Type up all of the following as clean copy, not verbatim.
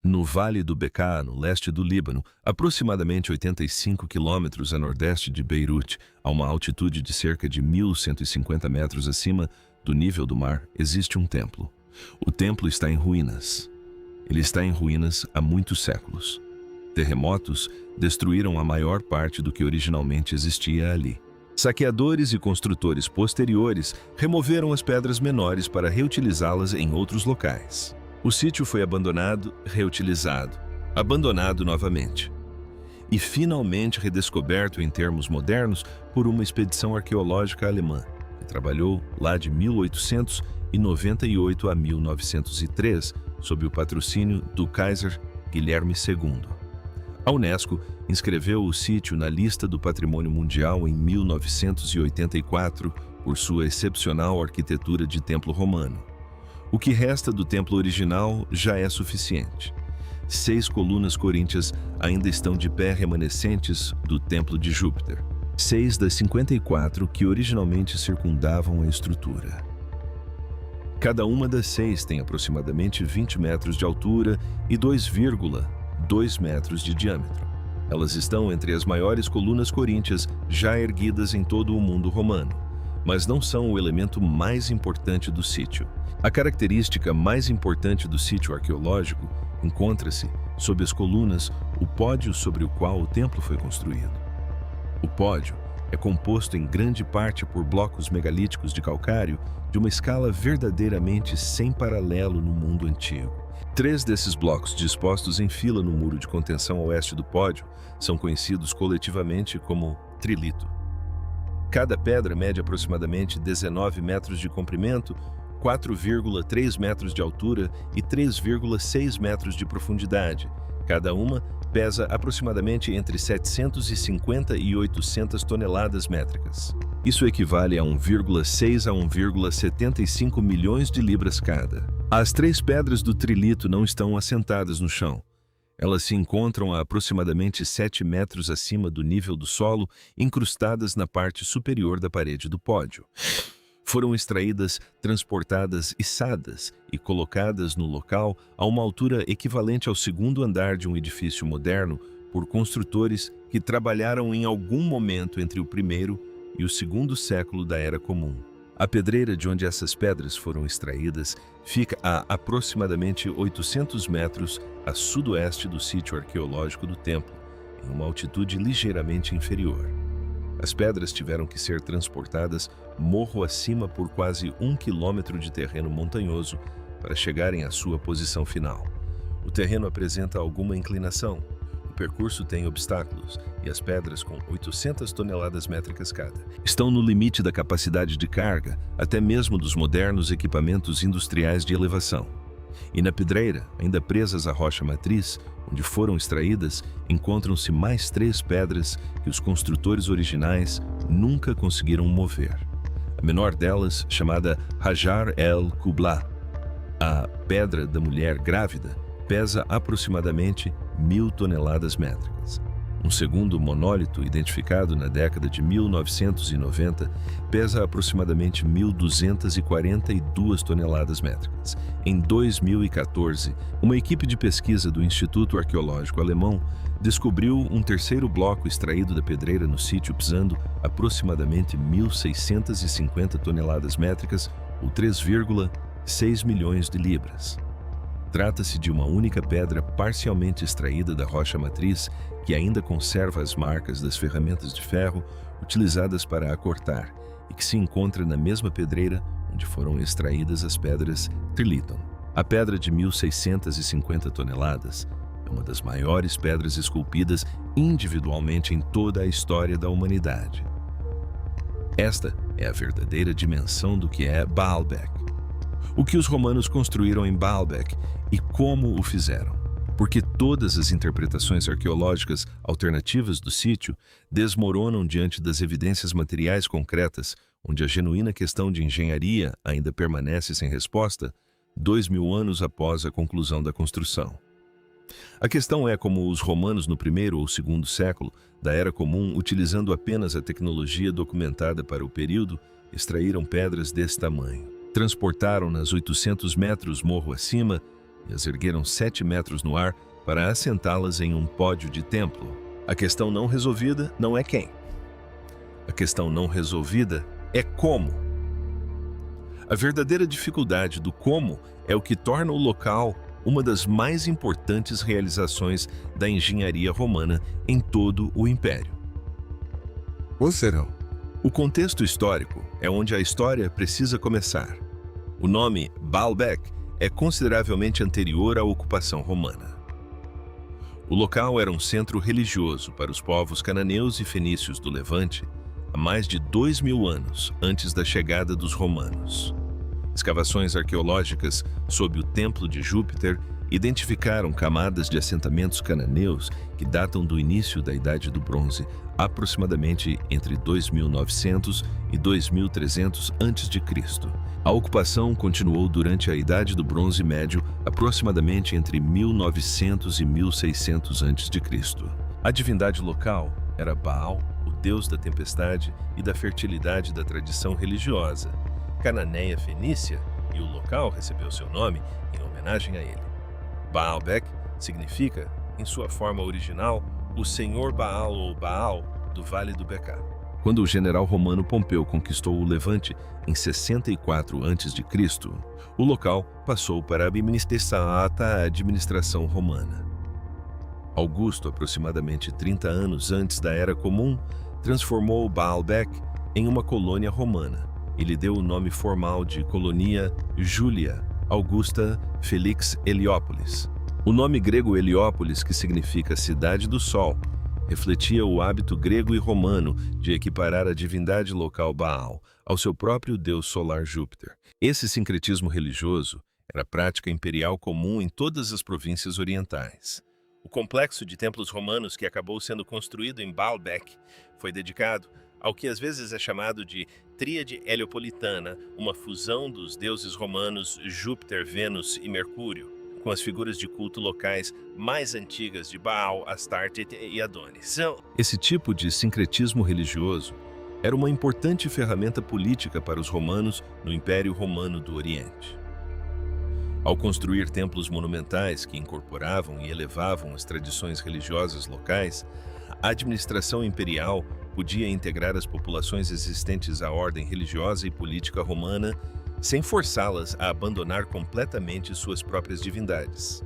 No Vale do Bekaa, no leste do Líbano, aproximadamente 85 quilômetros a nordeste de Beirute, a uma altitude de cerca de 1.150 metros acima do nível do mar, existe um templo. O templo está em ruínas. Ele está em ruínas há muitos séculos. Terremotos destruíram a maior parte do que originalmente existia ali. Saqueadores e construtores posteriores removeram as pedras menores para reutilizá-las em outros locais. O sítio foi abandonado, reutilizado, abandonado novamente. E finalmente redescoberto em termos modernos por uma expedição arqueológica alemã, que trabalhou lá de 1898 a 1903, sob o patrocínio do Kaiser Guilherme II. A Unesco inscreveu o sítio na lista do Patrimônio Mundial em 1984 por sua excepcional arquitetura de templo romano. O que resta do templo original já é suficiente. 6 colunas coríntias ainda estão de pé remanescentes do templo de Júpiter. 6 das 54 que originalmente circundavam a estrutura. Cada uma das 6 tem aproximadamente 20 metros de altura e 2,2 metros de diâmetro. Elas estão entre as maiores colunas coríntias já erguidas em todo o mundo romano, mas não são o elemento mais importante do sítio. A característica mais importante do sítio arqueológico encontra-se, sob as colunas, o pódio sobre o qual o templo foi construído. O pódio é composto em grande parte por blocos megalíticos de calcário de uma escala verdadeiramente sem paralelo no mundo antigo. 3 desses blocos dispostos em fila no muro de contenção a oeste do pódio são conhecidos coletivamente como trilito. Cada pedra mede aproximadamente 19 metros de comprimento, 4,3 metros de altura e 3,6 metros de profundidade. Cada uma pesa aproximadamente entre 750 e 800 toneladas métricas. Isso equivale a 1,6 a 1,75 milhões de libras cada. As 3 pedras do trilito não estão assentadas no chão. Elas se encontram a aproximadamente 7 metros acima do nível do solo, incrustadas na parte superior da parede do pódio. Foram extraídas, transportadas, içadas e colocadas no local a uma altura equivalente ao 2º andar de um edifício moderno por construtores que trabalharam em algum momento entre o 1º e o 2º século da Era Comum. A pedreira de onde essas pedras foram extraídas fica a aproximadamente 800 metros a sudoeste do sítio arqueológico do templo, em uma altitude ligeiramente inferior. As pedras tiveram que ser transportadas morro acima por quase 1 quilômetro de terreno montanhoso para chegarem à sua posição final. O terreno apresenta alguma inclinação, o percurso tem obstáculos e as pedras, com 800 toneladas métricas cada, estão no limite da capacidade de carga, até mesmo dos modernos equipamentos industriais de elevação. E na pedreira, ainda presas à rocha matriz, onde foram extraídas, encontram-se mais 3 pedras que os construtores originais nunca conseguiram mover. A menor delas, chamada Hajar el-Kubla, a pedra da mulher grávida, pesa aproximadamente 1.000 toneladas métricas. Um segundo monólito, identificado na década de 1990, pesa aproximadamente 1.242 toneladas métricas. Em 2014, uma equipe de pesquisa do Instituto Arqueológico Alemão descobriu um terceiro bloco extraído da pedreira no sítio pesando aproximadamente 1.650 toneladas métricas, ou 3,6 milhões de libras. Trata-se de uma única pedra parcialmente extraída da rocha matriz que ainda conserva as marcas das ferramentas de ferro utilizadas para a cortar e que se encontra na mesma pedreira onde foram extraídas as pedras Triliton. A pedra de 1.650 toneladas é uma das maiores pedras esculpidas individualmente em toda a história da humanidade. Esta é a verdadeira dimensão do que é Baalbek. O que os romanos construíram em Baalbek e como o fizeram. Porque todas as interpretações arqueológicas alternativas do sítio desmoronam diante das evidências materiais concretas, onde a genuína questão de engenharia ainda permanece sem resposta 2.000 anos após a conclusão da construção. A questão é como os romanos no 1º ou 2º século da Era Comum, utilizando apenas a tecnologia documentada para o período, extraíram pedras desse tamanho. Transportaram-nas 800 metros morro acima, e as ergueram 7 metros no ar para assentá-las em um pódio de templo. A questão não resolvida não é quem. A questão não resolvida é como. A verdadeira dificuldade do como é o que torna o local uma das mais importantes realizações da engenharia romana em todo o Império. Ou serão? O contexto histórico é onde a história precisa começar. O nome Baalbek é consideravelmente anterior à ocupação romana. O local era um centro religioso para os povos cananeus e fenícios do Levante há mais de 2000 anos antes da chegada dos romanos. Escavações arqueológicas sob o Templo de Júpiter identificaram camadas de assentamentos cananeus que datam do início da Idade do Bronze, aproximadamente entre 2900 e 2300 a.C. A ocupação continuou durante a Idade do Bronze Médio, aproximadamente entre 1900 e 1600 a.C. A divindade local era Baal, o deus da tempestade e da fertilidade da tradição religiosa cananeia fenícia, e o local recebeu seu nome em homenagem a ele. Baalbek significa, em sua forma original, o Senhor Baal ou Baal do Vale do Becar. Quando o general romano Pompeu conquistou o Levante em 64 a.C., o local passou para a administração romana. Augusto, aproximadamente 30 anos antes da Era Comum, transformou Baalbek em uma colônia romana e lhe deu o nome formal de Colonia Júlia Augusta Felix Heliópolis. O nome grego Heliópolis, que significa Cidade do Sol, refletia o hábito grego e romano de equiparar a divindade local Baal ao seu próprio deus solar Júpiter. Esse sincretismo religioso era prática imperial comum em todas as províncias orientais. O complexo de templos romanos que acabou sendo construído em Baalbek foi dedicado ao que às vezes é chamado de Tríade Heliopolitana, uma fusão dos deuses romanos Júpiter, Vênus e Mercúrio, com as figuras de culto locais mais antigas de Baal, Astarte e Adonis. Esse tipo de sincretismo religioso era uma importante ferramenta política para os romanos no Império Romano do Oriente. Ao construir templos monumentais que incorporavam e elevavam as tradições religiosas locais, a administração imperial podia integrar as populações existentes à ordem religiosa e política romana sem forçá-las a abandonar completamente suas próprias divindades.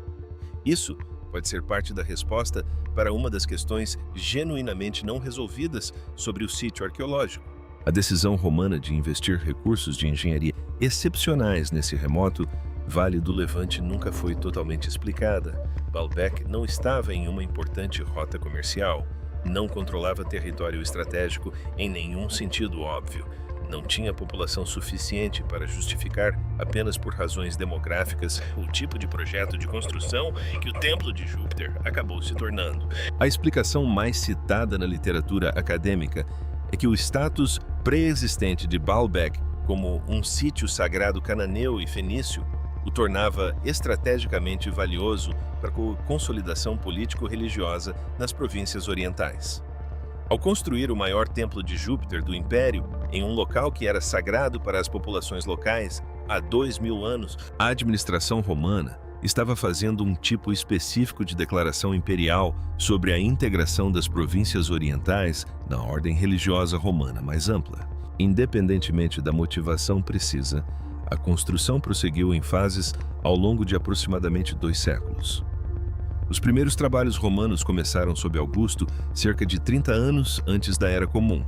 Isso pode ser parte da resposta para uma das questões genuinamente não resolvidas sobre o sítio arqueológico. A decisão romana de investir recursos de engenharia excepcionais nesse remoto Vale do Levante nunca foi totalmente explicada. Baalbek não estava em uma importante rota comercial, não controlava território estratégico em nenhum sentido óbvio, não tinha população suficiente para justificar, apenas por razões demográficas, o tipo de projeto de construção que o Templo de Júpiter acabou se tornando. A explicação mais citada na literatura acadêmica é que o status pré-existente de Baalbek como um sítio sagrado cananeu e fenício o tornava estrategicamente valioso para a consolidação político-religiosa nas províncias orientais. Ao construir o maior templo de Júpiter do Império em um local que era sagrado para as populações locais há 2000 anos, a administração romana estava fazendo um tipo específico de declaração imperial sobre a integração das províncias orientais na ordem religiosa romana mais ampla. Independentemente da motivação precisa, a construção prosseguiu em fases ao longo de aproximadamente 2 séculos. Os primeiros trabalhos romanos começaram sob Augusto cerca de 30 anos antes da Era Comum.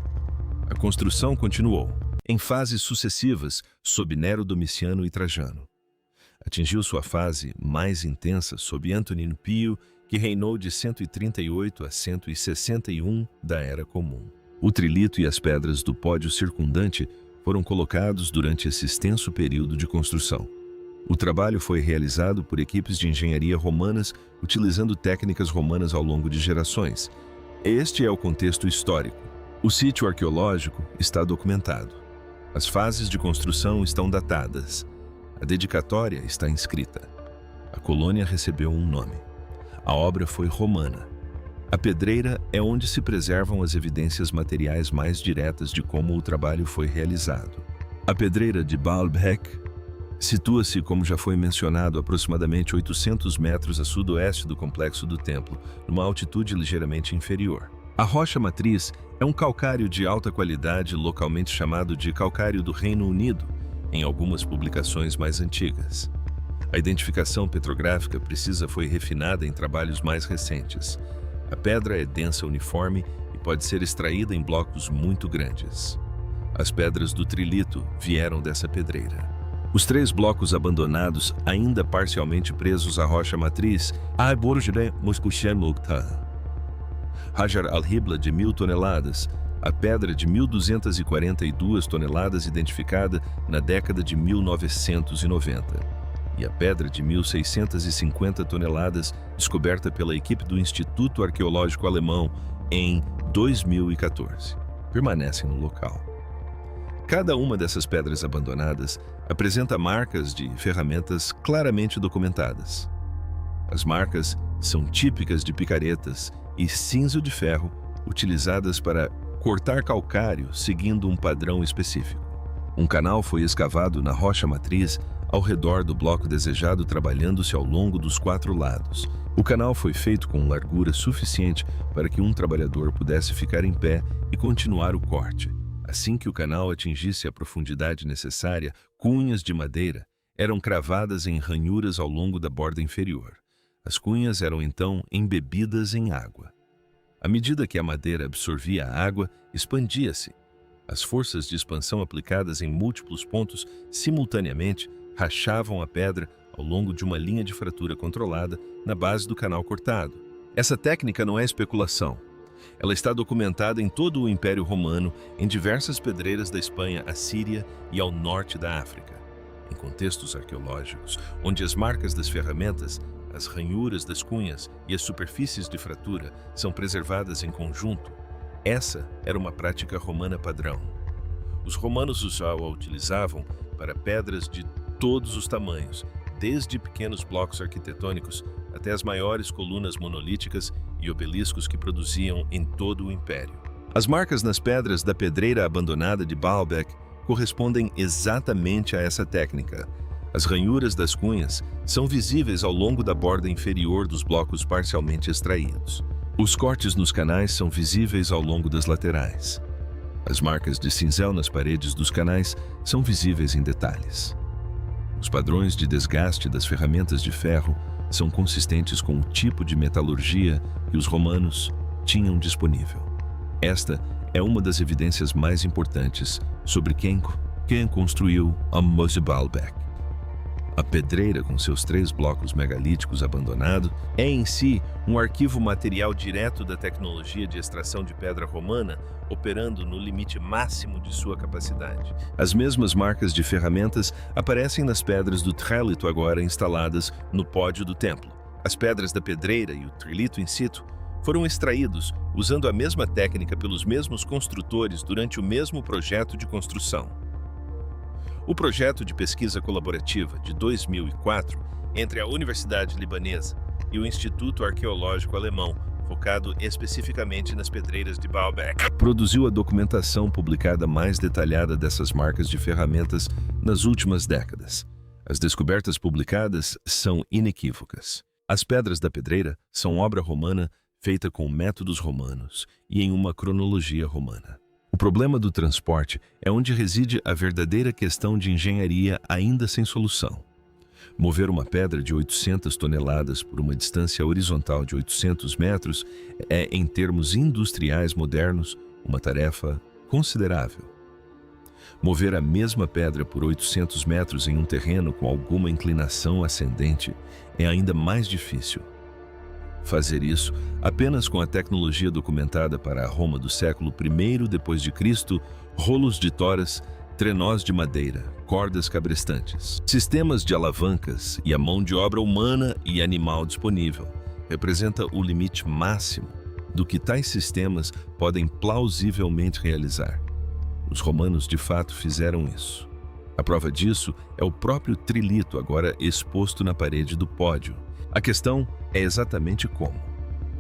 A construção continuou, em fases sucessivas, sob Nero Domiciano e Trajano. Atingiu sua fase mais intensa sob Antonino Pio, que reinou de 138 a 161 da Era Comum. O trilito e as pedras do pódio circundante foram colocados durante esse extenso período de construção. O trabalho foi realizado por equipes de engenharia romanas utilizando técnicas romanas ao longo de gerações. Este é o contexto histórico. O sítio arqueológico está documentado. As fases de construção estão datadas. A dedicatória está inscrita. A colônia recebeu um nome. A obra foi romana. A pedreira é onde se preservam as evidências materiais mais diretas de como o trabalho foi realizado. A pedreira de Baalbek Situa-se, como já foi mencionado, aproximadamente 800 metros a sudoeste do complexo do templo, numa altitude ligeiramente inferior. A rocha matriz é um calcário de alta qualidade, localmente chamado de calcário do Reino Unido, em algumas publicações mais antigas. A identificação petrográfica precisa foi refinada em trabalhos mais recentes. A pedra é densa uniforme e pode ser extraída em blocos muito grandes. As pedras do trilito vieram dessa pedreira. Os 3 blocos abandonados, ainda parcialmente presos à rocha matriz, Hajar al-Hibla de 1.000 toneladas, a pedra de 1.242 toneladas identificada na década de 1990 e a pedra de 1.650 toneladas descoberta pela equipe do Instituto Arqueológico Alemão em 2014. Permanecem no local. Cada uma dessas pedras abandonadas apresenta marcas de ferramentas claramente documentadas. As marcas são típicas de picaretas e cinzo de ferro utilizadas para cortar calcário seguindo um padrão específico. Um canal foi escavado na rocha matriz ao redor do bloco desejado, trabalhando-se ao longo dos 4 lados. O canal foi feito com largura suficiente para que um trabalhador pudesse ficar em pé e continuar o corte. Assim que o canal atingisse a profundidade necessária, cunhas de madeira eram cravadas em ranhuras ao longo da borda inferior. As cunhas eram então embebidas em água. À medida que a madeira absorvia a água, expandia-se. As forças de expansão aplicadas em múltiplos pontos simultaneamente rachavam a pedra ao longo de uma linha de fratura controlada na base do canal cortado. Essa técnica não é especulação. Ela está documentada em todo o Império Romano, em diversas pedreiras da Espanha, à Síria e ao norte da África. Em contextos arqueológicos, onde as marcas das ferramentas, as ranhuras das cunhas e as superfícies de fratura são preservadas em conjunto, essa era uma prática romana padrão. Os romanos já a utilizavam para pedras de todos os tamanhos, desde pequenos blocos arquitetônicos até as maiores colunas monolíticas e obeliscos que produziam em todo o império. As marcas nas pedras da pedreira abandonada de Baalbek correspondem exatamente a essa técnica. As ranhuras das cunhas são visíveis ao longo da borda inferior dos blocos parcialmente extraídos. Os cortes nos canais são visíveis ao longo das laterais. As marcas de cinzel nas paredes dos canais são visíveis em detalhes. Os padrões de desgaste das ferramentas de ferro são consistentes com o tipo de metalurgia que os romanos tinham disponível. Esta é uma das evidências mais importantes sobre quem construiu a Mose Baalbek. A pedreira, com seus 3 blocos megalíticos abandonados, é em si um arquivo material direto da tecnologia de extração de pedra romana, operando no limite máximo de sua capacidade. As mesmas marcas de ferramentas aparecem nas pedras do trilito agora instaladas no pódio do templo. As pedras da pedreira e o trilito in situ foram extraídos usando a mesma técnica pelos mesmos construtores durante o mesmo projeto de construção. O projeto de pesquisa colaborativa de 2004 entre a Universidade Libanesa e o Instituto Arqueológico Alemão, focado especificamente nas pedreiras de Baalbek, produziu a documentação publicada mais detalhada dessas marcas de ferramentas nas últimas décadas. As descobertas publicadas são inequívocas. As pedras da pedreira são obra romana feita com métodos romanos e em uma cronologia romana. O problema do transporte é onde reside a verdadeira questão de engenharia ainda sem solução. Mover uma pedra de 800 toneladas por uma distância horizontal de 800 metros é, em termos industriais modernos, uma tarefa considerável. Mover a mesma pedra por 800 metros em um terreno com alguma inclinação ascendente é ainda mais difícil. Fazer isso apenas com a tecnologia documentada para a Roma do século I d.C., rolos de toras, trenós de madeira, cordas cabrestantes, sistemas de alavancas e a mão de obra humana e animal disponível, representa o limite máximo do que tais sistemas podem plausivelmente realizar. Os romanos de fato fizeram isso. A prova disso é o próprio trilito agora exposto na parede do pódio. A questão é exatamente como.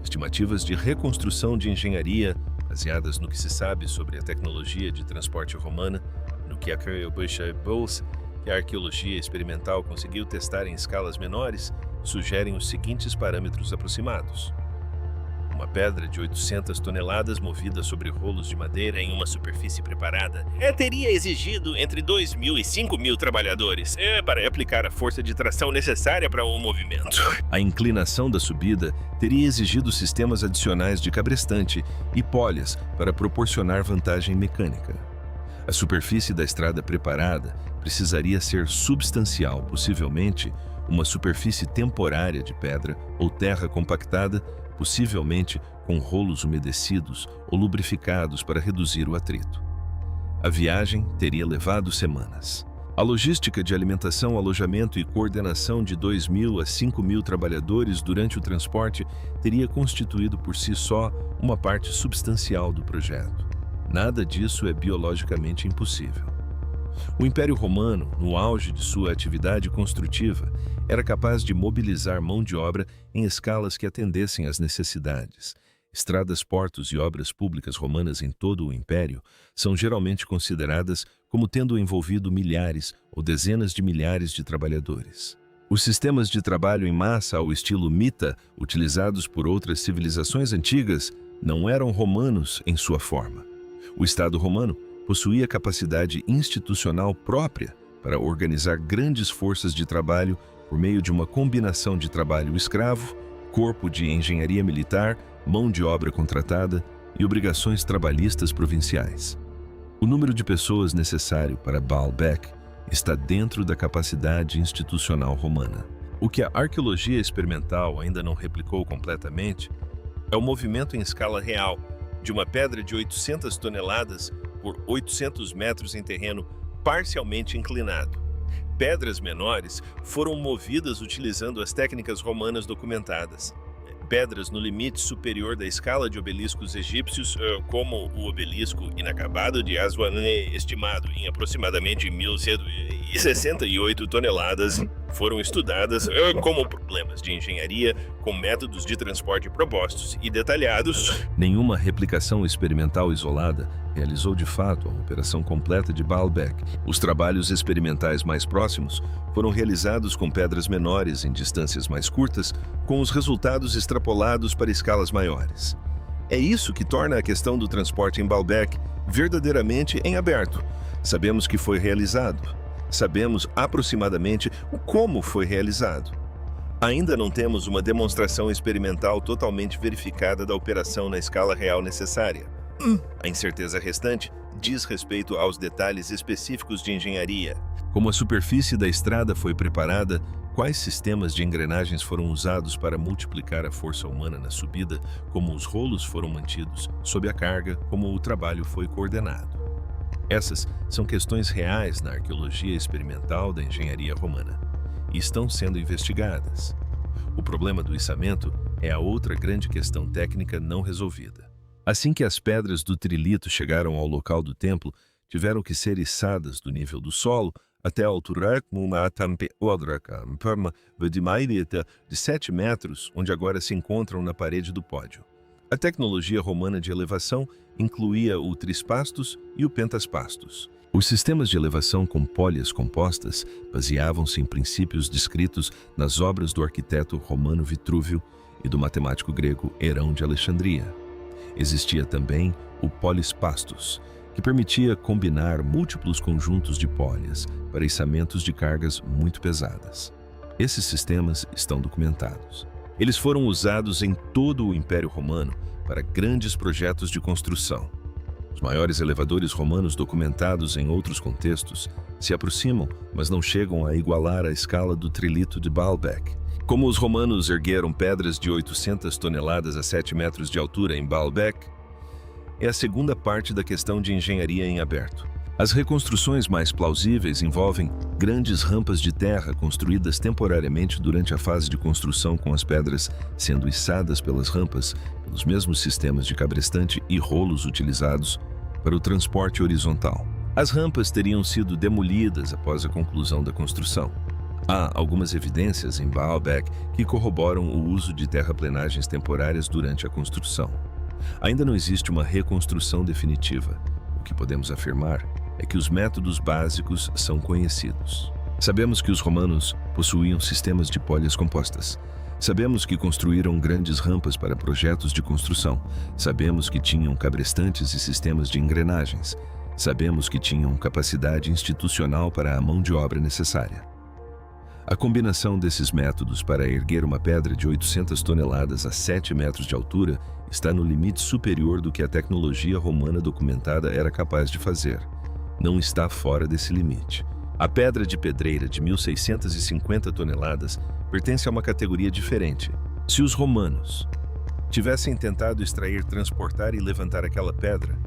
Estimativas de reconstrução de engenharia, baseadas no que se sabe sobre a tecnologia de transporte romana, no que que a arqueologia experimental conseguiu testar em escalas menores sugerem os seguintes parâmetros aproximados. Uma pedra de 800 toneladas movida sobre rolos de madeira em uma superfície preparada teria exigido entre 2.000 e 5.000 trabalhadores para aplicar a força de tração necessária para o movimento. A inclinação da subida teria exigido sistemas adicionais de cabrestante e polhas para proporcionar vantagem mecânica. A superfície da estrada preparada precisaria ser substancial, possivelmente uma superfície temporária de pedra ou terra compactada, possivelmente com rolos umedecidos ou lubrificados para reduzir o atrito. A viagem teria levado semanas. A logística de alimentação, alojamento e coordenação de 2.000 a 5.000 trabalhadores durante o transporte teria constituído por si só uma parte substancial do projeto. Nada disso é biologicamente impossível. O Império Romano, no auge de sua atividade construtiva, era capaz de mobilizar mão de obra em escalas que atendessem às necessidades. Estradas, portos e obras públicas romanas em todo o Império são geralmente consideradas como tendo envolvido milhares ou dezenas de milhares de trabalhadores. Os sistemas de trabalho em massa ao estilo mita, utilizados por outras civilizações antigas, não eram romanos em sua forma. O Estado romano possuía capacidade institucional própria para organizar grandes forças de trabalho por meio de uma combinação de trabalho escravo, corpo de engenharia militar, mão de obra contratada e obrigações trabalhistas provinciais. O número de pessoas necessário para Baalbek está dentro da capacidade institucional romana. O que a arqueologia experimental ainda não replicou completamente é o movimento em escala real de uma pedra de 800 toneladas por 800 metros em terreno parcialmente inclinado. Pedras menores foram movidas utilizando as técnicas romanas documentadas. Pedras no limite superior da escala de obeliscos egípcios, como o obelisco inacabado de Aswan, estimado em aproximadamente 1.168 toneladas, foram estudadas como problemas de engenharia com métodos de transporte propostos e detalhados. Nenhuma replicação experimental isolada realizou de fato a operação completa de Baalbek. Os trabalhos experimentais mais próximos foram realizados com pedras menores em distâncias mais curtas, com os resultados extrapolados para escalas maiores. É isso que torna a questão do transporte em Baalbek verdadeiramente em aberto. Sabemos que foi realizado. Sabemos aproximadamente como foi realizado. Ainda não temos uma demonstração experimental totalmente verificada da operação na escala real necessária. A incerteza restante diz respeito aos detalhes específicos de engenharia. Como a superfície da estrada foi preparada, quais sistemas de engrenagens foram usados para multiplicar a força humana na subida, como os rolos foram mantidos sob a carga, como o trabalho foi coordenado. Essas são questões reais na arqueologia experimental da engenharia romana e estão sendo investigadas. O problema do içamento é a outra grande questão técnica não resolvida. Assim que as pedras do trilito chegaram ao local do templo, tiveram que ser içadas do nível do solo até a altura de 7 metros, onde agora se encontram na parede do pódio. A tecnologia romana de elevação incluía o trispastos e o pentaspastos. Os sistemas de elevação com polhas compostas baseavam-se em princípios descritos nas obras do arquiteto romano Vitrúvio e do matemático grego Herão de Alexandria. Existia também o polispastos, que permitia combinar múltiplos conjuntos de polhas para içamentos de cargas muito pesadas. Esses sistemas estão documentados. Eles foram usados em todo o Império Romano para grandes projetos de construção. Os maiores elevadores romanos documentados em outros contextos se aproximam, mas não chegam a igualar a escala do trilito de Baalbek. Como os romanos ergueram pedras de 800 toneladas a 7 metros de altura em Baalbek, é a segunda parte da questão de engenharia em aberto. As reconstruções mais plausíveis envolvem grandes rampas de terra construídas temporariamente durante a fase de construção, com as pedras sendo içadas pelas rampas pelos mesmos sistemas de cabrestante e rolos utilizados para o transporte horizontal. As rampas teriam sido demolidas após a conclusão da construção. Há algumas evidências em Baalbek que corroboram o uso de terraplenagens temporárias durante a construção. Ainda não existe uma reconstrução definitiva. O que podemos afirmar é que os métodos básicos são conhecidos. Sabemos que os romanos possuíam sistemas de polhas compostas. Sabemos que construíram grandes rampas para projetos de construção. Sabemos que tinham cabrestantes e sistemas de engrenagens. Sabemos que tinham capacidade institucional para a mão de obra necessária. A combinação desses métodos para erguer uma pedra de 800 toneladas a 7 metros de altura está no limite superior do que a tecnologia romana documentada era capaz de fazer. Não está fora desse limite. A pedra de pedreira de 1.650 toneladas pertence a uma categoria diferente. Se os romanos tivessem tentado extrair, transportar e levantar aquela pedra,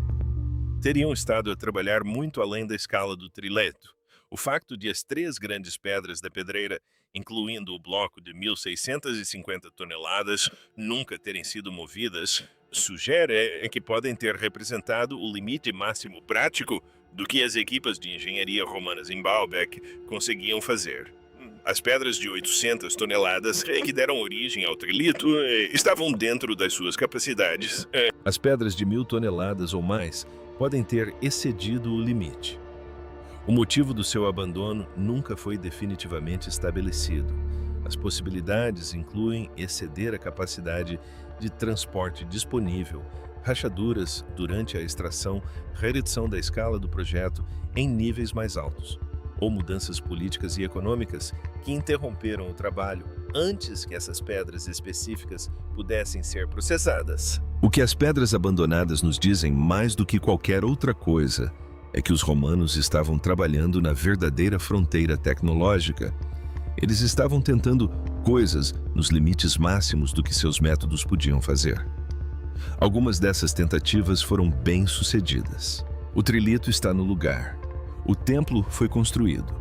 teriam estado a trabalhar muito além da escala do trileto. O facto de as 3 grandes pedras da pedreira, incluindo o bloco de 1.650 toneladas, nunca terem sido movidas, sugere que podem ter representado o limite máximo prático do que as equipas de engenharia romanas em Baalbek conseguiam fazer. As pedras de 800 toneladas que deram origem ao trilito estavam dentro das suas capacidades. As pedras de 1.000 toneladas ou mais podem ter excedido o limite. O motivo do seu abandono nunca foi definitivamente estabelecido. As possibilidades incluem exceder a capacidade de transporte disponível, rachaduras durante a extração, redução da escala do projeto em níveis mais altos, ou mudanças políticas e econômicas que interromperam o trabalho antes que essas pedras específicas pudessem ser processadas. O que as pedras abandonadas nos dizem mais do que qualquer outra coisa é que os romanos estavam trabalhando na verdadeira fronteira tecnológica. Eles estavam tentando coisas nos limites máximos do que seus métodos podiam fazer. Algumas dessas tentativas foram bem-sucedidas. O trilito está no lugar. O templo foi construído.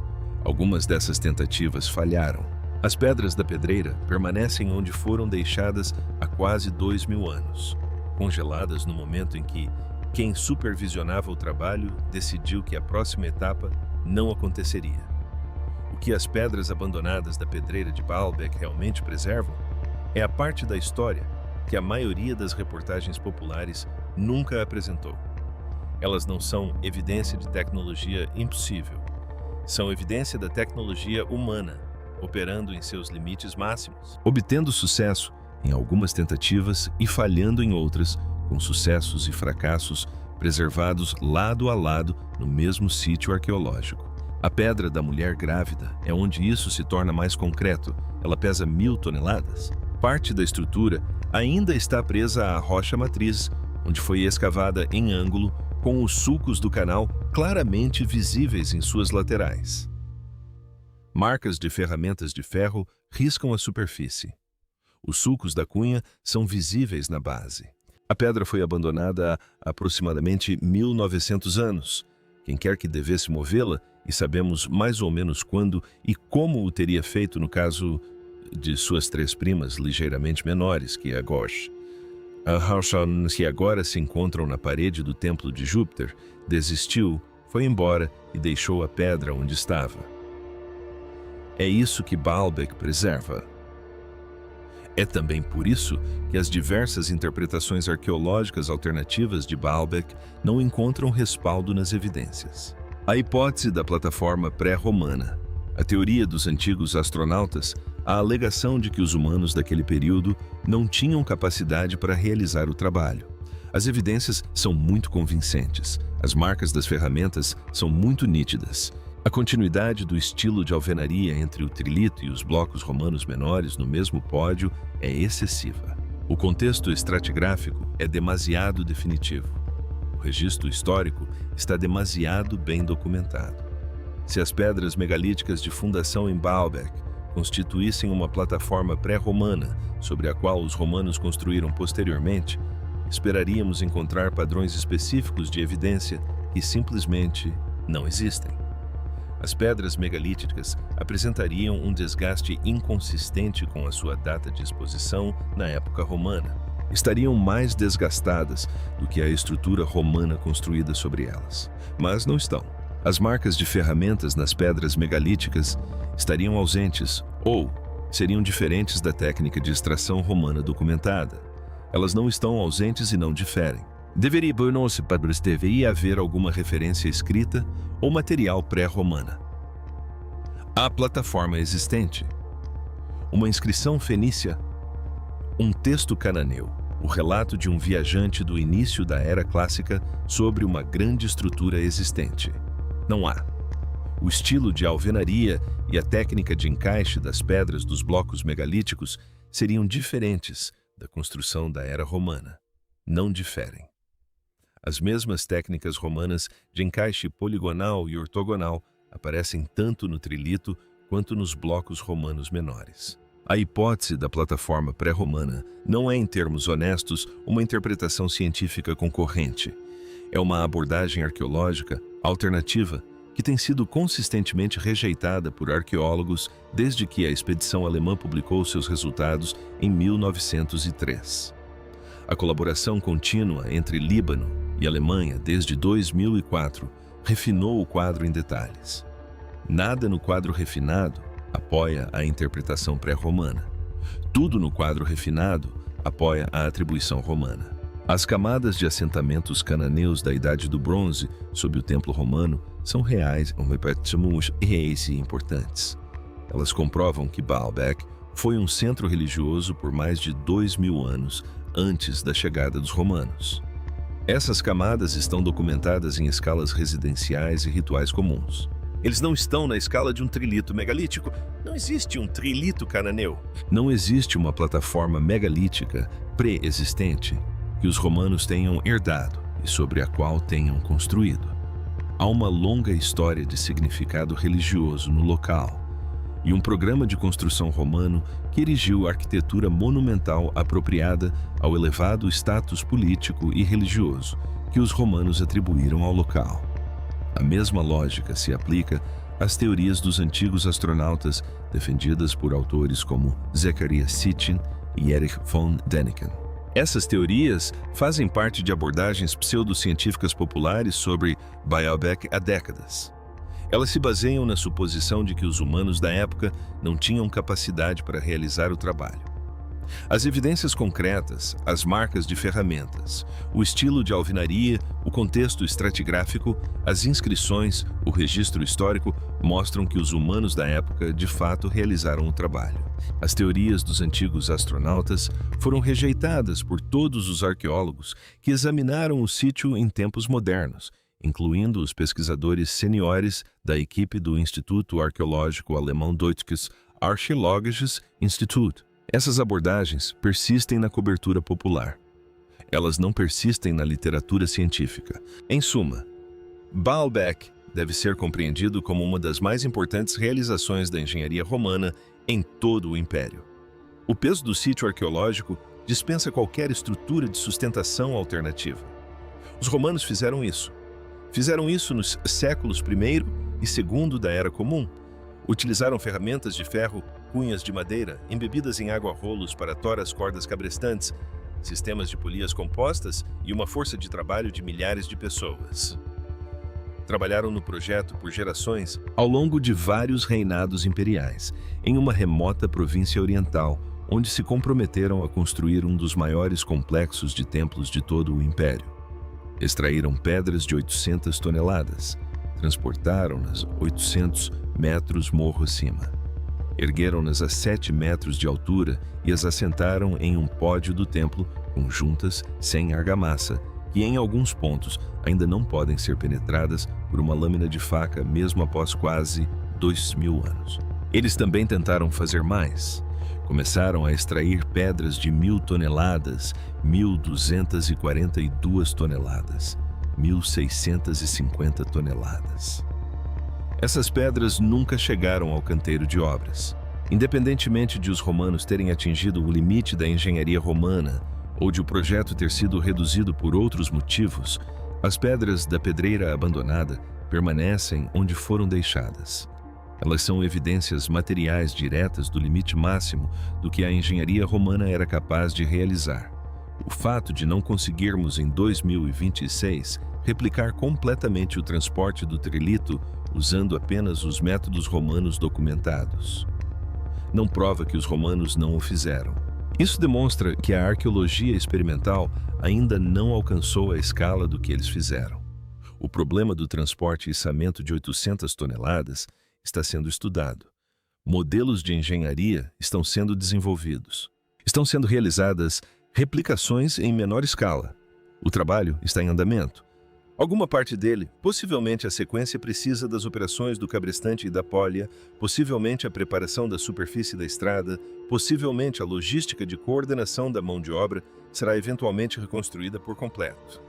Algumas dessas tentativas falharam. As pedras da pedreira permanecem onde foram deixadas há quase 2.000 anos, congeladas no momento em que quem supervisionava o trabalho decidiu que a próxima etapa não aconteceria. O que as pedras abandonadas da pedreira de Baalbek realmente preservam é a parte da história que a maioria das reportagens populares nunca apresentou. Elas não são evidência de tecnologia impossível. São evidência da tecnologia humana, operando em seus limites máximos, obtendo sucesso em algumas tentativas e falhando em outras, com sucessos e fracassos preservados lado a lado no mesmo sítio arqueológico. A pedra da mulher grávida é onde isso se torna mais concreto. Ela pesa 1.000 toneladas. Parte da estrutura ainda está presa à rocha matriz, onde foi escavada em ângulo, com os sulcos do canal claramente visíveis em suas laterais. Marcas de ferramentas de ferro riscam a superfície. Os sulcos da cunha são visíveis na base. A pedra foi abandonada há aproximadamente 1.900 anos. Quem quer que devesse movê-la, e sabemos mais ou menos quando e como o teria feito no caso de suas 3 primas ligeiramente menores que a Gosh. A Harshon, que agora se encontram na parede do templo de Júpiter, desistiu, foi embora e deixou a pedra onde estava. É isso que Baalbek preserva. É também por isso que as diversas interpretações arqueológicas alternativas de Baalbek não encontram respaldo nas evidências. A hipótese da plataforma pré-romana, a teoria dos antigos astronautas, a alegação de que os humanos daquele período não tinham capacidade para realizar o trabalho. As evidências são muito convincentes, as marcas das ferramentas são muito nítidas. A continuidade do estilo de alvenaria entre o trilito e os blocos romanos menores no mesmo pódio é excessiva. O contexto estratigráfico é demasiado definitivo. O registro histórico está demasiado bem documentado. Se as pedras megalíticas de fundação em Baalbek constituíssem uma plataforma pré-romana sobre a qual os romanos construíram posteriormente, esperaríamos encontrar padrões específicos de evidência que simplesmente não existem. As pedras megalíticas apresentariam um desgaste inconsistente com a sua data de exposição na época romana. Estariam mais desgastadas do que a estrutura romana construída sobre elas. Mas não estão. As marcas de ferramentas nas pedras megalíticas estariam ausentes ou seriam diferentes da técnica de extração romana documentada. Elas não estão ausentes e não diferem. Deveria haver alguma referência escrita ou material pré-romana. A plataforma existente. Uma inscrição fenícia. Um texto cananeu. O relato de um viajante do início da Era Clássica sobre uma grande estrutura existente. Não há. O estilo de alvenaria e a técnica de encaixe das pedras dos blocos megalíticos seriam diferentes da construção da Era Romana. Não diferem. As mesmas técnicas romanas de encaixe poligonal e ortogonal aparecem tanto no trilito quanto nos blocos romanos menores. A hipótese da plataforma pré-romana não é, em termos honestos, uma interpretação científica concorrente. É uma abordagem arqueológica alternativa que tem sido consistentemente rejeitada por arqueólogos desde que a expedição alemã publicou seus resultados em 1903. A colaboração contínua entre Líbano e Alemanha desde 2004 refinou o quadro em detalhes. Nada no quadro refinado apoia a interpretação pré-romana. Tudo no quadro refinado apoia a atribuição romana. As camadas de assentamentos cananeus da Idade do Bronze sob o Templo Romano são reais e importantes. Elas comprovam que Baalbek foi um centro religioso por mais de 2000 anos antes da chegada dos romanos. Essas camadas estão documentadas em escalas residenciais e rituais comuns. Eles não estão na escala de um trilito megalítico. Não existe um trilito cananeu. Não existe uma plataforma megalítica pré-existente que os romanos tenham herdado e sobre a qual tenham construído. Há uma longa história de significado religioso no local e um programa de construção romano que erigiu arquitetura monumental apropriada ao elevado status político e religioso que os romanos atribuíram ao local. A mesma lógica se aplica às teorias dos antigos astronautas defendidas por autores como Zechariah Sitchin e Erich von Däniken. Essas teorias fazem parte de abordagens pseudocientíficas populares sobre Baalbek há décadas. Elas se baseiam na suposição de que os humanos da época não tinham capacidade para realizar o trabalho. As evidências concretas, as marcas de ferramentas, o estilo de alvenaria, o contexto estratigráfico, as inscrições, o registro histórico mostram que os humanos da época de fato realizaram o trabalho. As teorias dos antigos astronautas foram rejeitadas por todos os arqueólogos que examinaram o sítio em tempos modernos, incluindo os pesquisadores seniores da equipe do Instituto Arqueológico Alemão Deutsches Archäologisches Institut. Essas abordagens persistem na cobertura popular. Elas não persistem na literatura científica. Em suma, Baalbek deve ser compreendido como uma das mais importantes realizações da engenharia romana em todo o Império. O peso do sítio arqueológico dispensa qualquer estrutura de sustentação alternativa. Os romanos fizeram isso. Fizeram isso nos séculos I e II da Era Comum. Utilizaram ferramentas de ferro, cunhas de madeira, embebidas em água-rolos para toras cordas cabrestantes, sistemas de polias compostas e uma força de trabalho de milhares de pessoas. Trabalharam no projeto por gerações ao longo de vários reinados imperiais, em uma remota província oriental, onde se comprometeram a construir um dos maiores complexos de templos de todo o Império. Extraíram pedras de 800 toneladas, transportaram-nas 800 metros morro acima. Ergueram-nas a 7 metros de altura e as assentaram em um pódio do templo com juntas sem argamassa, que em alguns pontos ainda não podem ser penetradas por uma lâmina de faca mesmo após quase 2000 anos. Eles também tentaram fazer mais. Começaram a extrair pedras de 1000 toneladas, 1242 toneladas, 1650 toneladas. Essas pedras nunca chegaram ao canteiro de obras. Independentemente de os romanos terem atingido o limite da engenharia romana ou de o projeto ter sido reduzido por outros motivos, as pedras da pedreira abandonada permanecem onde foram deixadas. Elas são evidências materiais diretas do limite máximo do que a engenharia romana era capaz de realizar. O fato de não conseguirmos em 2026 replicar completamente o transporte do trilito usando apenas os métodos romanos documentados não prova que os romanos não o fizeram. Isso demonstra que a arqueologia experimental ainda não alcançou a escala do que eles fizeram. O problema do transporte e içamento de 800 toneladas está sendo estudado. Modelos de engenharia estão sendo desenvolvidos. Estão sendo realizadas replicações em menor escala. O trabalho está em andamento. Alguma parte dele, possivelmente a sequência precisa das operações do cabrestante e da polha, possivelmente a preparação da superfície da estrada, possivelmente a logística de coordenação da mão de obra, será eventualmente reconstruída por completo.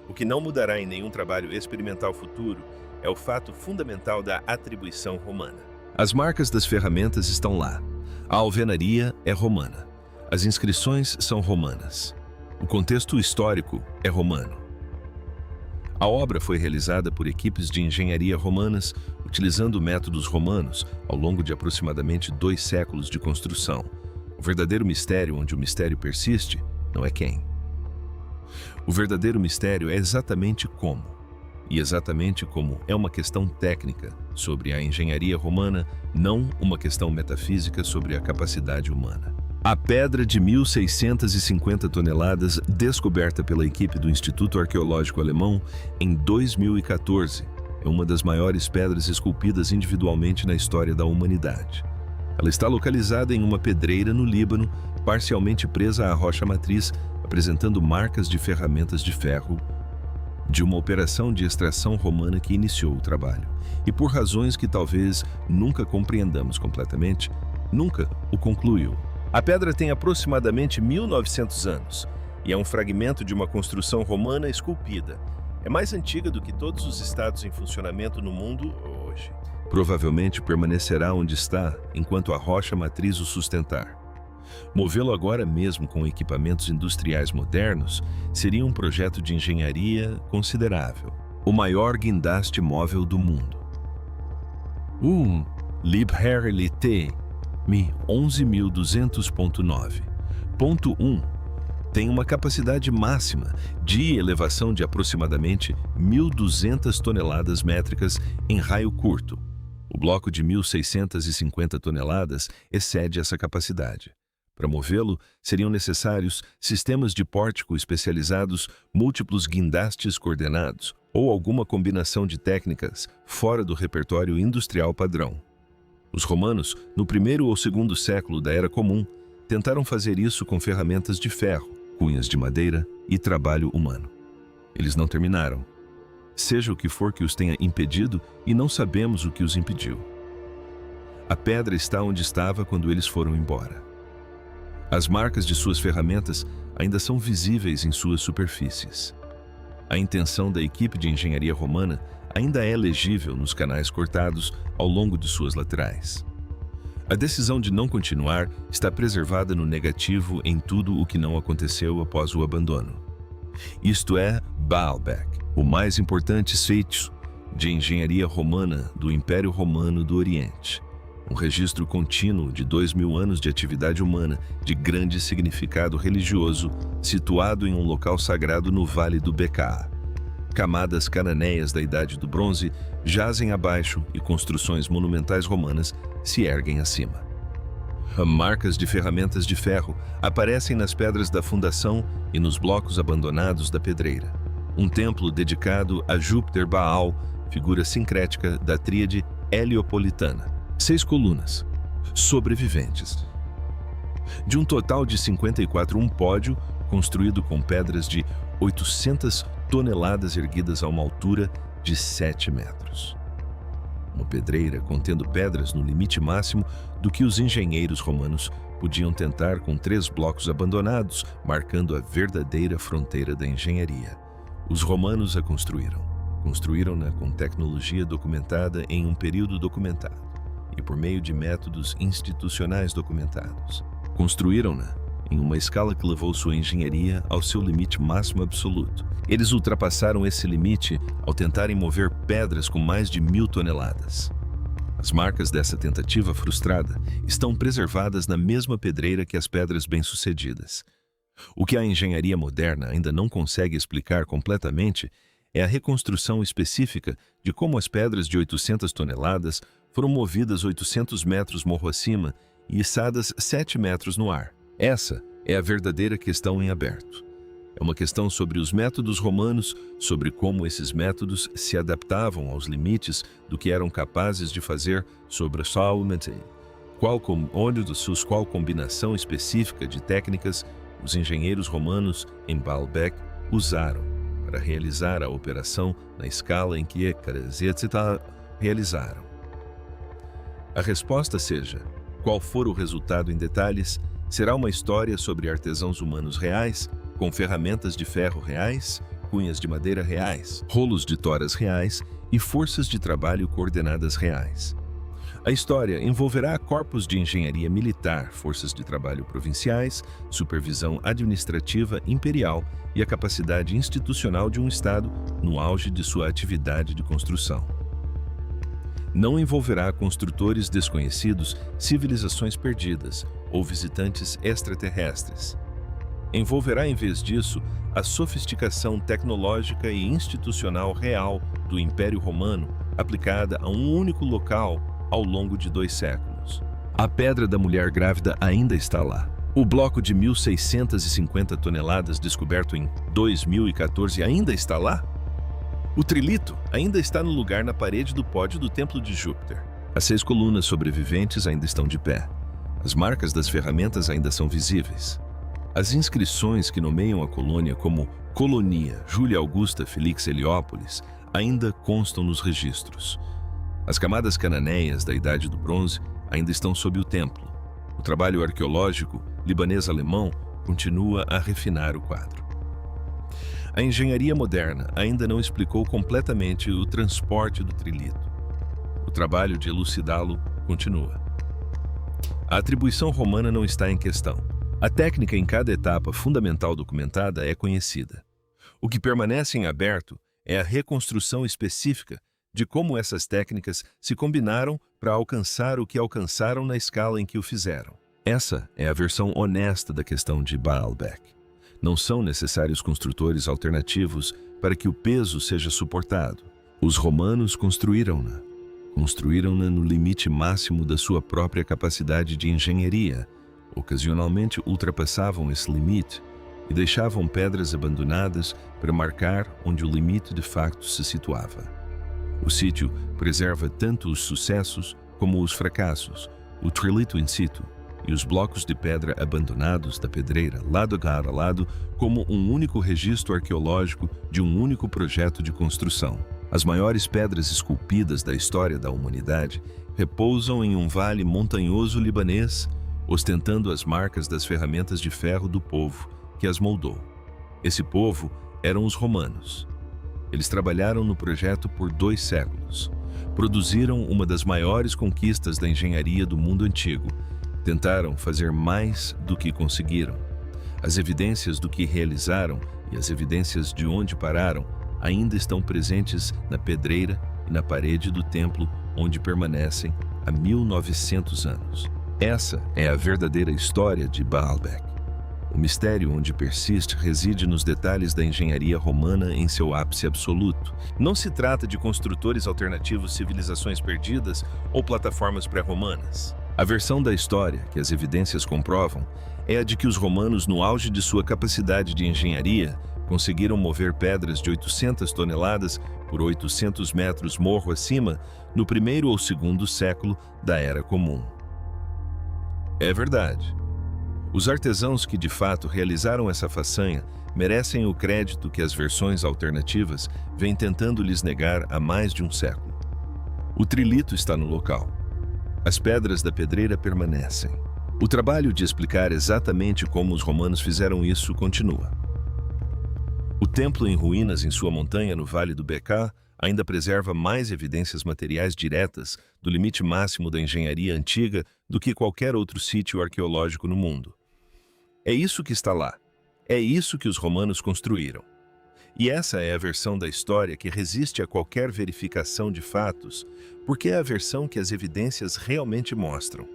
O que não mudará em nenhum trabalho experimental futuro é o fato fundamental da atribuição romana. As marcas das ferramentas estão lá. A alvenaria é romana. As inscrições são romanas. O contexto histórico é romano. A obra foi realizada por equipes de engenharia romanas, utilizando métodos romanos ao longo de aproximadamente 2 séculos de construção. O verdadeiro mistério onde o mistério persiste não é quem. O verdadeiro mistério é exatamente como. E exatamente como é uma questão técnica sobre a engenharia romana, não uma questão metafísica sobre a capacidade humana. A pedra de 1.650 toneladas, descoberta pela equipe do Instituto Arqueológico Alemão em 2014, é uma das maiores pedras esculpidas individualmente na história da humanidade. Ela está localizada em uma pedreira no Líbano, parcialmente presa à rocha matriz, apresentando marcas de ferramentas de ferro de uma operação de extração romana que iniciou o trabalho. E por razões que talvez nunca compreendamos completamente, nunca o concluiu. A pedra tem aproximadamente 1.900 anos e é um fragmento de uma construção romana esculpida. É mais antiga do que todos os estados em funcionamento no mundo hoje. Provavelmente permanecerá onde está enquanto a rocha matriz o sustentar. Movê-lo agora mesmo com equipamentos industriais modernos seria um projeto de engenharia considerável. O maior guindaste móvel do mundo. Liebherrliche Mi 11.200.9. Ponto 1. Tem uma capacidade máxima de elevação de aproximadamente 1.200 toneladas métricas em raio curto. O bloco de 1.650 toneladas excede essa capacidade. Para movê-lo, seriam necessários sistemas de pórtico especializados, múltiplos guindastes coordenados ou alguma combinação de técnicas fora do repertório industrial padrão. Os romanos, no 1º ou 2º século da Era Comum, tentaram fazer isso com ferramentas de ferro, cunhas de madeira e trabalho humano. Eles não terminaram. Seja o que for que os tenha impedido, e não sabemos o que os impediu. A pedra está onde estava quando eles foram embora. As marcas de suas ferramentas ainda são visíveis em suas superfícies. A intenção da equipe de engenharia romana ainda é legível nos canais cortados ao longo de suas laterais. A decisão de não continuar está preservada no negativo em tudo o que não aconteceu após o abandono. Isto é Baalbek, o mais importante sítio de engenharia romana do Império Romano do Oriente. Um registro contínuo de 2.000 anos de atividade humana de grande significado religioso, situado em um local sagrado no Vale do Bekaa. Camadas cananeias da Idade do Bronze jazem abaixo e construções monumentais romanas se erguem acima. Marcas de ferramentas de ferro aparecem nas pedras da fundação e nos blocos abandonados da pedreira. Um templo dedicado a Júpiter Baal, figura sincrética da tríade heliopolitana. 6 colunas, sobreviventes. De um total de 54, um pódio construído com pedras de 800 toneladas erguidas a uma altura de 7 metros. Uma pedreira contendo pedras no limite máximo do que os engenheiros romanos podiam tentar com 3 blocos abandonados, marcando a verdadeira fronteira da engenharia. Os romanos a construíram. Construíram-na com tecnologia documentada em um período documentado e por meio de métodos institucionais documentados. Construíram-na em uma escala que levou sua engenharia ao seu limite máximo absoluto. Eles ultrapassaram esse limite ao tentarem mover pedras com mais de 1.000 toneladas. As marcas dessa tentativa frustrada estão preservadas na mesma pedreira que as pedras bem-sucedidas. O que a engenharia moderna ainda não consegue explicar completamente é a reconstrução específica de como as pedras de 800 toneladas foram movidas 800 metros morro acima e içadas 7 metros no ar. Essa é a verdadeira questão em aberto. É uma questão sobre os métodos romanos, sobre como esses métodos se adaptavam aos limites do que eram capazes de fazer sobressalente. Qual combinação específica de técnicas os engenheiros romanos em Baalbek usaram para realizar a operação na escala em que realizaram. A resposta seja, qual for o resultado em detalhes, será uma história sobre artesãos humanos reais, com ferramentas de ferro reais, cunhas de madeira reais, rolos de toras reais e forças de trabalho coordenadas reais. A história envolverá corpos de engenharia militar, forças de trabalho provinciais, supervisão administrativa imperial e a capacidade institucional de um Estado no auge de sua atividade de construção. Não envolverá construtores desconhecidos, civilizações perdidas ou visitantes extraterrestres. Envolverá, em vez disso, a sofisticação tecnológica e institucional real do Império Romano, aplicada a um único local ao longo de 2 séculos. A Pedra da Mulher Grávida ainda está lá. O bloco de 1.650 toneladas descoberto em 2014 ainda está lá. O trilito ainda está no lugar na parede do pódio do Templo de Júpiter. As 6 colunas sobreviventes ainda estão de pé. As marcas das ferramentas ainda são visíveis. As inscrições que nomeiam a colônia como Colonia Júlia Augusta Felix Heliópolis ainda constam nos registros. As camadas cananeias da Idade do Bronze ainda estão sob o templo. O trabalho arqueológico libanês-alemão continua a refinar o quadro. A engenharia moderna ainda não explicou completamente o transporte do trilito. O trabalho de elucidá-lo continua. A atribuição romana não está em questão. A técnica em cada etapa fundamental documentada é conhecida. O que permanece em aberto é a reconstrução específica de como essas técnicas se combinaram para alcançar o que alcançaram na escala em que o fizeram. Essa é a versão honesta da questão de Baalbek. Não são necessários construtores alternativos para que o peso seja suportado. Os romanos construíram-na. Construíram-na no limite máximo da sua própria capacidade de engenharia. Ocasionalmente ultrapassavam esse limite e deixavam pedras abandonadas para marcar onde o limite de facto se situava. O sítio preserva tanto os sucessos como os fracassos, o trilito in situ e os blocos de pedra abandonados da pedreira lado a lado como um único registro arqueológico de um único projeto de construção. As maiores pedras esculpidas da história da humanidade repousam em um vale montanhoso libanês, ostentando as marcas das ferramentas de ferro do povo que as moldou. Esse povo eram os romanos. Eles trabalharam no projeto por 2 séculos. Produziram uma das maiores conquistas da engenharia do mundo antigo. Tentaram fazer mais do que conseguiram. As evidências do que realizaram e as evidências de onde pararam ainda estão presentes na pedreira e na parede do templo onde permanecem há 1900 anos. Essa é a verdadeira história de Baalbek. O mistério onde persiste reside nos detalhes da engenharia romana em seu ápice absoluto. Não se trata de construtores alternativos, civilizações perdidas ou plataformas pré-romanas. A versão da história que as evidências comprovam é a de que os romanos, no auge de sua capacidade de engenharia, conseguiram mover pedras de 800 toneladas por 800 metros morro acima no 1º ou 2º século da Era Comum. É verdade. Os artesãos que de fato realizaram essa façanha merecem o crédito que as versões alternativas vêm tentando lhes negar há mais de um século. O trilito está no local. As pedras da pedreira permanecem. O trabalho de explicar exatamente como os romanos fizeram isso continua. O templo em ruínas em sua montanha no Vale do Bekaa ainda preserva mais evidências materiais diretas do limite máximo da engenharia antiga do que qualquer outro sítio arqueológico no mundo. É isso que está lá. É isso que os romanos construíram. E essa é a versão da história que resiste a qualquer verificação de fatos, porque é a versão que as evidências realmente mostram.